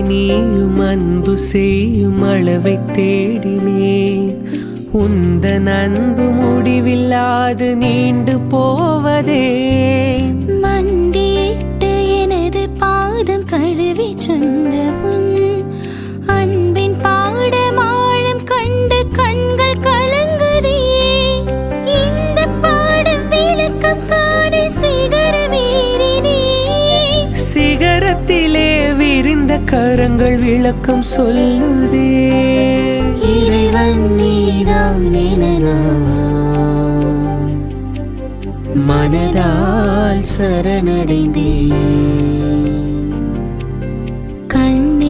நீயும் அன்பு செய்யும் அளவை தேடினேன். உந்தன் அன்பு முடிவில்லாது நீண்டு போவதே. மண்டியிட்டு எனது பாதம் கழுவி சொன்ன உன் அன்பின் பாடமாழம் கண்டு கண்கள் கலங்குதே. இந்த பாடம் விளக்கம் காண சிகரமேறினே. சிகரத்திலே விரிந்த கரங்கள் விளக்கம் சொல்லுதே. இறைவன் நீதான் என நான் மனதால் சரணடைந்தேன்.